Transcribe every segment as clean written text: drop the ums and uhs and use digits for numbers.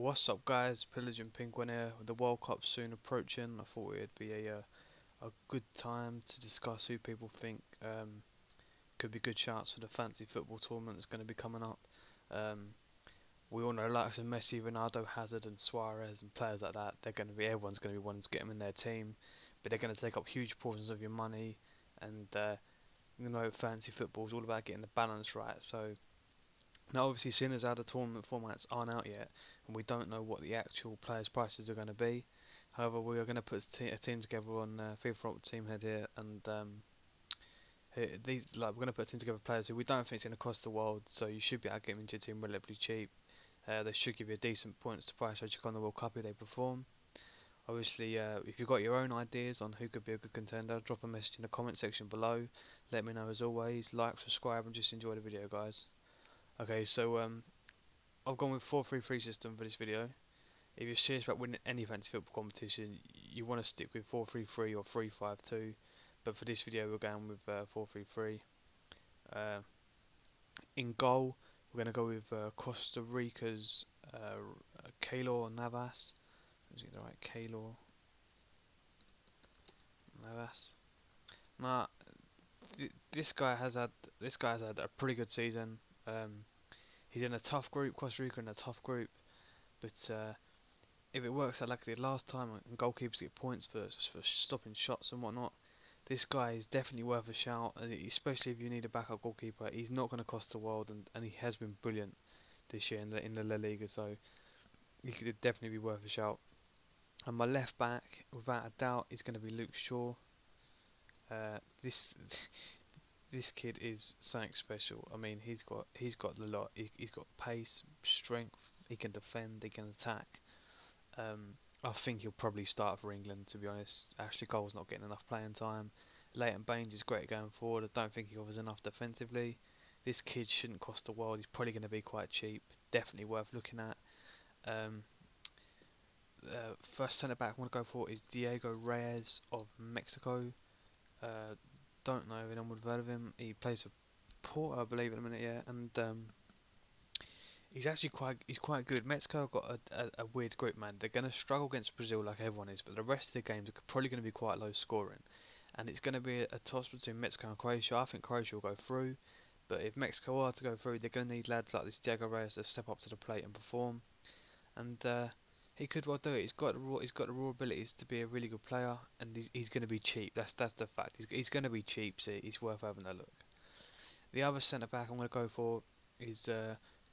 What's up, guys? Pillage and Penguin here. With the World Cup soon approaching, I thought it'd be a good time to discuss who people think could be good shots for the fancy football tournament that's going to be coming up. Um, we all know likes of Messi, Ronaldo, Hazard, and Suarez, and players like that. Everyone's going to be wanting to get them in their team, but they're going to take up huge portions of your money. And fancy football is all about getting the balance right. So now, obviously, seeing as how the tournament formats aren't out yet, and we don't know what the actual players' prices are going to be. However, we are going to put a team together on FIFA Team Head here, and we're going to put a team together of players who we don't think is going to cost the world. So you should be able to get them into your team relatively cheap. They should give you a decent points to price ratio on the World Cup if they perform. Obviously, if you've got your own ideas on who could be a good contender, drop a message in the comment section below. Let me know as always. Like, subscribe, and just enjoy the video, guys. Okay, so I've gone with 4-3-3 system for this video. If you're serious about winning any fantasy football competition, you want to stick with 4-3-3 or 3-5-2. But for this video, we're going with 4-3-3. In goal, we're going to go with Costa Rica's Keylor Navas. Is it the right Keylor Navas? Nah, this guy has had a pretty good season. He's in a tough group, Costa Rica in a tough group, but if it works out like it did last time, and goalkeepers get points for stopping shots and whatnot, this guy is definitely worth a shout, especially if you need a backup goalkeeper. He's not going to cost the world, and he has been brilliant this year in the La Liga, so he could definitely be worth a shout. And my left back, without a doubt, is going to be Luke Shaw. This this kid is something special. I mean, he's got a lot. He's got pace, strength. He can defend. He can attack. I think he'll probably start for England, to be honest. Ashley Cole's not getting enough playing time. Leighton Baines is great going forward. I don't think he offers enough defensively. This kid shouldn't cost the world. He's probably going to be quite cheap. Definitely worth looking at. First centre back I want to go for is Diego Reyes of Mexico. Don't know if anyone would have heard of him. He plays for Porto, I believe, in a minute, yeah. And he's actually quite good. Mexico have got a weird group, man. They're going to struggle against Brazil like everyone is, but the rest of the games are probably going to be quite low scoring. And it's going to be a toss between Mexico and Croatia. I think Croatia will go through, but if Mexico are to go through, they're going to need lads like this Diego Reyes to step up to the plate and perform. And he could well do it. He's got the raw abilities to be a really good player, and he's going to be cheap. That's the fact. He's going to be cheap, so he's worth having a look. The other centre back I'm going to go for is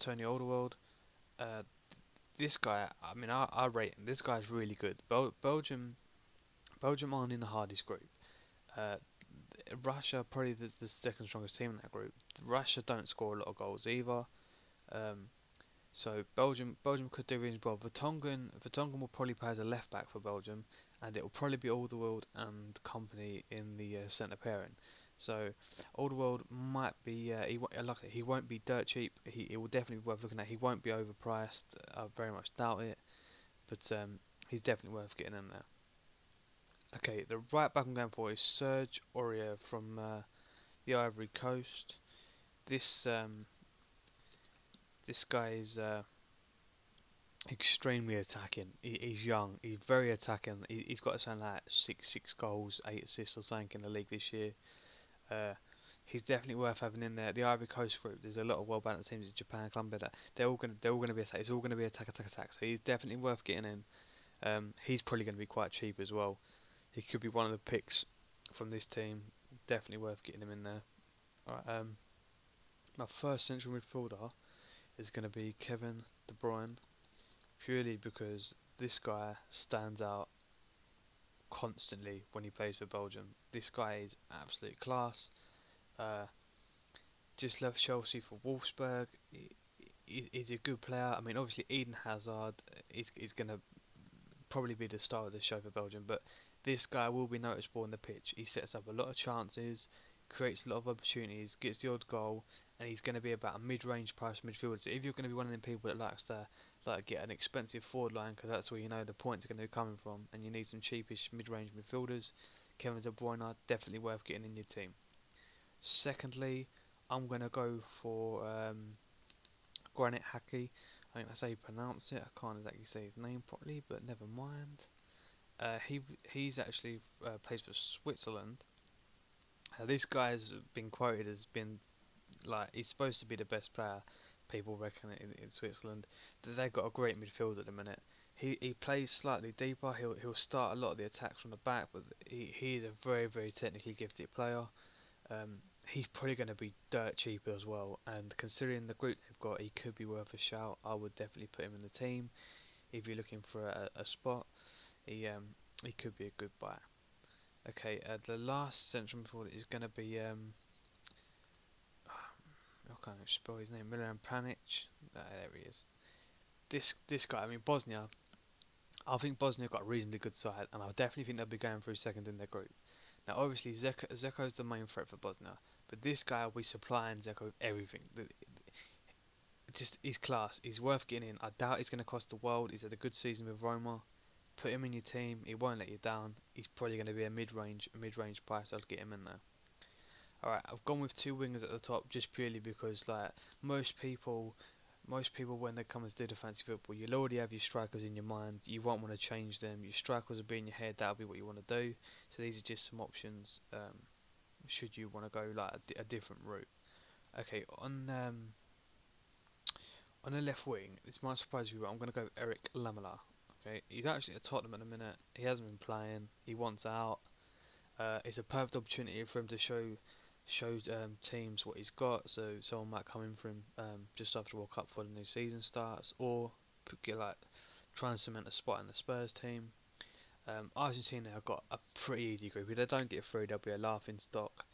Tony Alderweireld. This guy, I mean, I rate him. This guy's really good. Belgium aren't in the hardest group. Russia probably the second strongest team in that group. Russia don't score a lot of goals either. So Belgium could do really well. Vertonghen will probably play as a left back for Belgium, and it will probably be Alderweireld and company in the centre pairing. So Alderweireld might be he won't be dirt cheap. He will definitely be worth looking at. He won't be overpriced. I very much doubt it, but he's definitely worth getting in there. Okay, the right back I'm going for is Serge Aurier from the Ivory Coast. This guy is extremely attacking. He's young. He's very attacking. He's got something like six goals, 8 assists or something in the league this year. He's definitely worth having in there. The Ivory Coast group, there's a lot of well-balanced teams in Japan, Colombia. That they're all gonna be attack. It's all gonna be attack. So he's definitely worth getting in. He's probably gonna be quite cheap as well. He could be one of the picks from this team. Definitely worth getting him in there. Alright. My first central midfielder is going to be Kevin De Bruyne, purely because this guy stands out constantly when he plays for Belgium. This guy is absolute class. Just left Chelsea for Wolfsburg. He's a good player. I mean, obviously Eden Hazard is going to probably be the star of the show for Belgium, but this guy will be noticeable on the pitch. He sets up a lot of chances, creates a lot of opportunities, gets the odd goal, and he's going to be about a mid-range price midfielder. So if you're going to be one of them people that likes to get an expensive forward line, because that's where you know the points are going to be coming from, and you need some cheapish mid-range midfielders, Kevin De Bruyne are definitely worth getting in your team. Secondly, I'm going to go for Granit Xhaka. think that's how you pronounce it. I can't exactly say his name properly, but never mind. He's actually plays for Switzerland. This guy's been quoted as being like he's supposed to be the best player. People reckon in Switzerland. They've got a great midfield at the minute. He plays slightly deeper. He'll start a lot of the attacks from the back, but he's a very technically gifted player. He's probably going to be dirt cheap as well. And considering the group they've got, he could be worth a shout. I would definitely put him in the team if you're looking for a spot. He could be a good buy. Okay, the last central midfielder is going to be I can't spell his name. Milan Panic. There he is. This guy. I mean Bosnia. I think Bosnia got a reasonably good side, and I definitely think they'll be going through second in their group. Now, obviously, Zeko is the main threat for Bosnia, but this guy will be supplying Zeko with everything. Just he's class. He's worth getting in. I doubt he's going to cost the world. He's had a good season with Roma. Put him in your team. He won't let you down. He's probably going to be a mid-range price. I'll get him in there. Alright, I've gone with two wingers at the top just purely because like most people when they come to do the fancy football, you'll already have your strikers in your mind. You won't want to change them. Your strikers will be in your head. That'll be what you want to do. So these are just some options. Should you want to go like a different route? Okay, on the left wing, this might surprise you, but I'm going to go with Eric Lamela. Okay, he's actually at Tottenham at the minute. He hasn't been playing. He wants out. It's a perfect opportunity for him to show teams what he's got. So someone might come in for him just after the World Cup before the new season starts, or get like try and cement a spot in the Spurs team. Argentina have got a pretty easy group. If they don't get through, they'll be a laughing stock.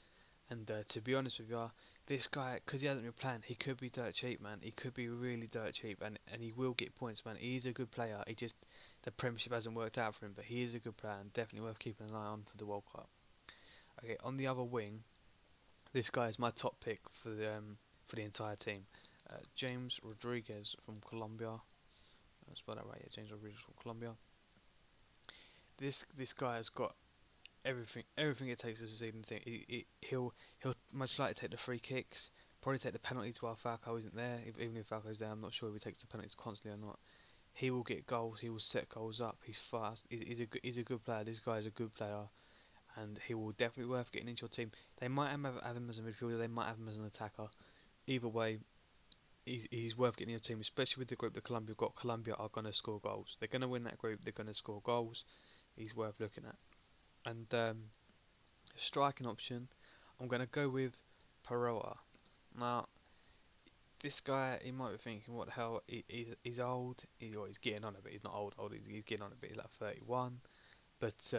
And to be honest with you, this guy, because he hasn't been playing, he could be dirt cheap, man. He could be really dirt cheap, and he will get points, man. He's a good player. He just the Premiership hasn't worked out for him, but he is a good player and definitely worth keeping an eye on for the World Cup. Okay, on the other wing, this guy is my top pick for the entire team. James Rodriguez from Colombia. I spelled that right, yeah. James Rodriguez from Colombia. This guy has got everything it takes to succeed in the team. He'll much likely take the free kicks, probably take the penalties while Falcao isn't there. Even if Falcao's there, I'm not sure if he takes the penalties constantly or not. He will get goals. He will set goals up. He's fast. He's a good player. This guy is a good player, and he will definitely worth getting into your team. They might have him as a midfielder. They might have him as an attacker. Either way, he's worth getting in your team, especially with the group that Colombia got. Colombia are going to score goals. They're going to win that group. They're going to score goals. He's worth looking at. And striking option, I'm going to go with Peroa. Now, this guy, he might be thinking, what the hell, he's old. He's getting on a bit. He's not old, he's getting on a bit. He's like 31. But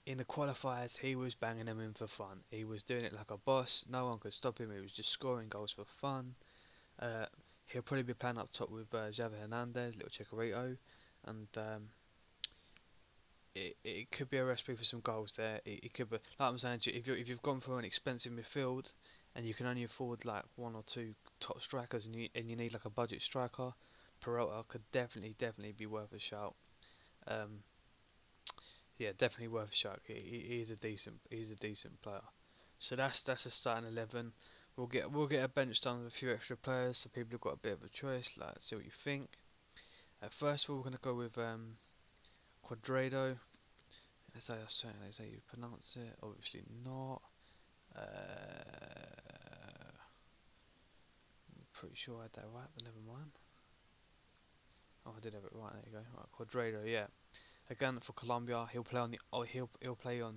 in the qualifiers, he was banging them in for fun. He was doing it like a boss. No one could stop him. He was just scoring goals for fun. He'll probably be playing up top with Xavi Hernandez, little Chicharito, and it could be a recipe for some goals there. It could be, like I'm saying, if you've gone for an expensive midfield and you can only afford like one or two top strikers and you need like a budget striker, Peralta could definitely be worth a shout. Yeah, definitely worth a shout. He's a decent player. So that's a starting 11. We'll get a bench done with a few extra players, so people have got a bit of a choice. Like, see what you think. First of all, we're gonna go with Quadrado. That's how you pronounce it. Obviously not. I'm pretty sure I had that right, but never mind. Oh, I did have it right. There you go. Right, Quadrado. Yeah. Again for Colombia, he'll play on the he'll play on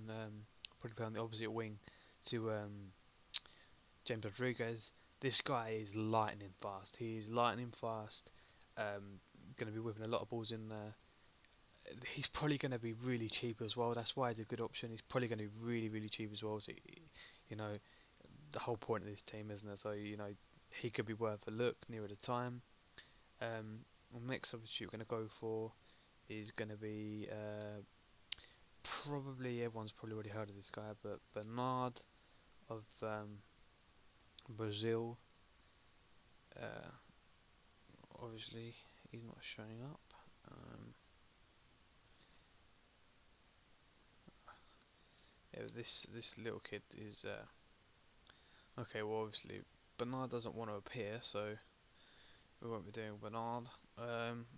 probably play on the opposite wing to James Rodriguez. This guy is lightning fast. He's lightning fast. Going to be whipping a lot of balls in there. He's probably going to be really cheap as well. That's why he's a good option. He's probably going to be really cheap as well. So you know, the whole point of this team, isn't it? So you know, he could be worth a look nearer the time. Next substitute we're going to go for is going to be probably everyone's probably already heard of this guy, but Bernard of Brazil. Obviously, he's not showing up. Yeah, this little kid is okay. Well, obviously Bernard doesn't want to appear, so we won't be doing Bernard.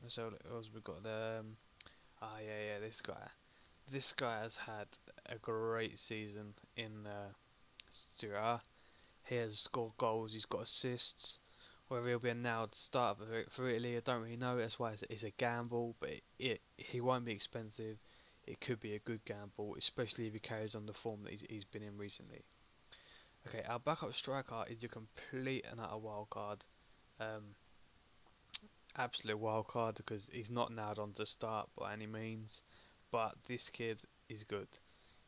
So what else we got? Yeah, this guy. This guy has had a great season in Serie A. He has scored goals. He's got assists. Whether he'll be a nailed starter for Italy, I don't really know. That's why it's a gamble, but he won't be expensive. It could be a good gamble, especially if he carries on the form that he's been in recently. Okay, our backup striker is a complete and utter wild card. Um, Absolute wild card because he's not nailed on to start by any means, but this kid is good.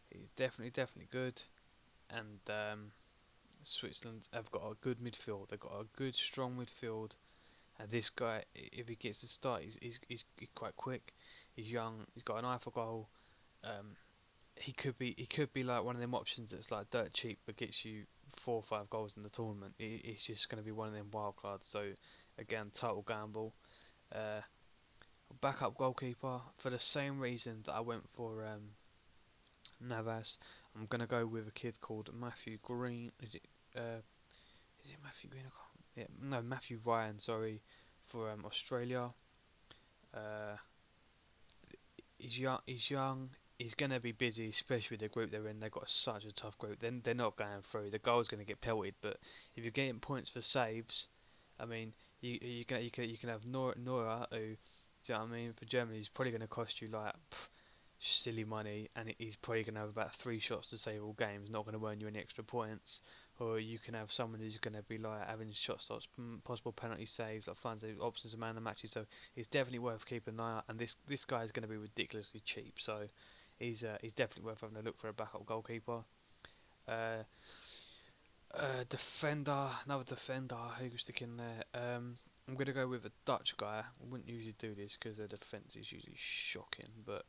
He's definitely good, and Switzerland have got a good midfield. They've got a good strong midfield, and this guy, if he gets to start, he's quite quick. He's young. He's got an eye for goal. Um, he could be like one of them options that's like dirt cheap but gets you 4 or 5 goals in the tournament. He's just going to be one of them wild cards. So again, total gamble. Uh, Backup goalkeeper for the same reason that I went for Navas. I'm gonna go with a kid called Matthew Green. Is it Matthew Green? I can't, yeah, no, Matthew Ryan. Sorry, for Australia. Uh, he's young. He's young. He's gonna be busy, especially with the group they're in. They've got such a tough group. Then they're not going through. The goal's gonna get pelted. But if you're getting points for saves, I mean, you can have Nora who, do you know what I mean? For Germany, he's probably going to cost you like silly money, and he's probably going to have about 3 shots to save all games, not going to earn you any extra points. Or you can have someone who's going to be like having shot stops, possible penalty saves, like finds options of man of the matches. So it's definitely worth keeping an eye out. And this guy is going to be ridiculously cheap, so he's definitely worth having a look for a backup goalkeeper. Uh, Defender, another defender who's sticking there. I'm gonna go with a Dutch guy. I wouldn't usually do this because their defence is usually shocking, but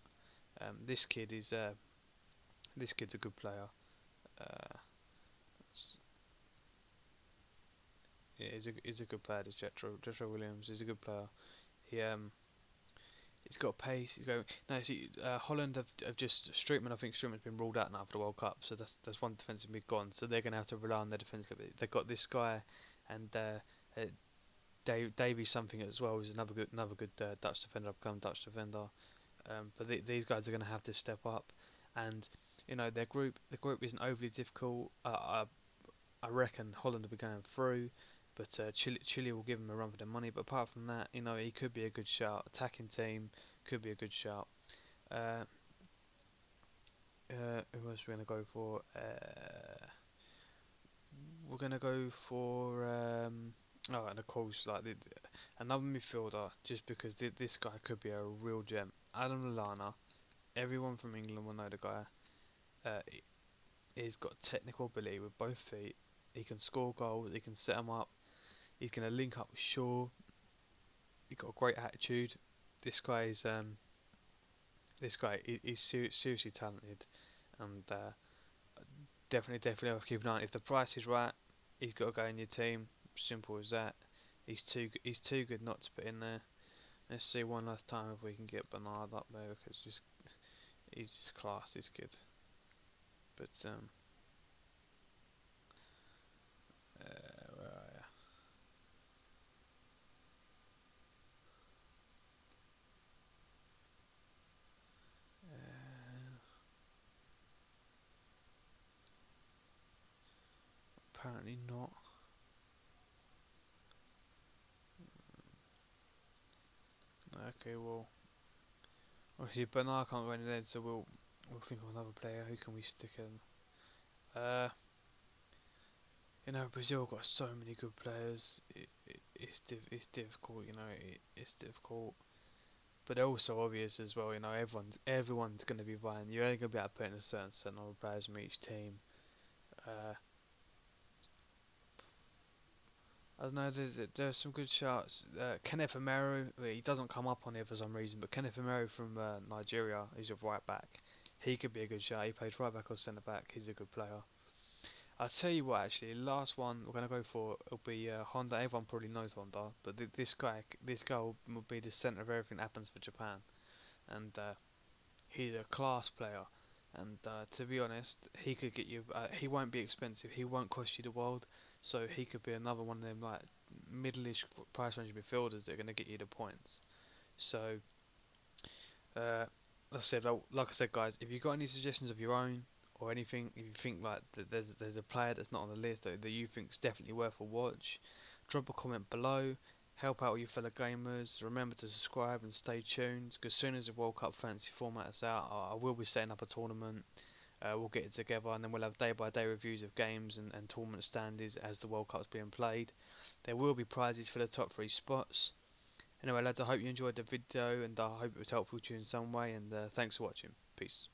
this kid's a good player. Uh, yeah, he's a good player. This Jetro Williams is a good player. He he's got pace. He's going. No, see, Holland have just Strootman. I think Strootman's been ruled out now for the World Cup, so that's one defensive mid gone. So they're gonna have to rely on their defence. They've got this guy and Davy something as well. Who's another good Dutch defender. Become Dutch defender. But these guys are gonna have to step up, and their the group isn't overly difficult. I reckon Holland will be going through. But Chile will give him a run for their money. But apart from that, he could be a good shout. Attacking team could be a good shout. Uh, who else are we going to go for? We're going to go for and of course, like another midfielder, just because this guy could be a real gem. Adam Lallana. Everyone from England will know the guy. He's got technical ability with both feet. He can score goals. He can set them up. He's going to link up with Shaw. He's got a great attitude. This guy is seriously talented, and definitely worth keeping an eye on. If the price is right, he's got to go in your team. Simple as that. He's too good not to put in there. Let's see one last time if we can get Bernard up there, because he's just class, this kid. But where are you? Apparently not. Okay, well, obviously Bernard can't go in there, so we'll think of another player. Who can we stick in? Brazil got so many good players. It's difficult. It's difficult. But they're also obvious as well. Everyone's going to be vying. You're only going to be able to put in a certain number of players from each team. I don't know. There's some good shots. Kenneth Emero, he doesn't come up on here for some reason, but Kenneth Emero from Nigeria, he's a right back. He could be a good shot. He plays right back or centre back. He's a good player. I'll tell you what, actually, last one we're going to go for will be Honda. Everyone probably knows Honda, but this guy will be the centre of everything that happens for Japan, and he's a class player. And to be honest, he could get you. He won't be expensive. He won't cost you the world. So he could be another one of them like middle-ish price range midfielders that are going to get you the points. So, like I said, guys, if you've got any suggestions of your own or anything, if you think like that there's a player that's not on the list that you think is definitely worth a watch, drop a comment below. Help out with your fellow gamers. Remember to subscribe and stay tuned. Because as soon as the World Cup fantasy format is out, I will be setting up a tournament. We'll get it together, and then we'll have day-by-day reviews of games and tournament standings as the World Cup's being played. There will be prizes for the top 3 spots. Anyway, lads, I hope you enjoyed the video, and I hope it was helpful to you in some way. And thanks for watching. Peace.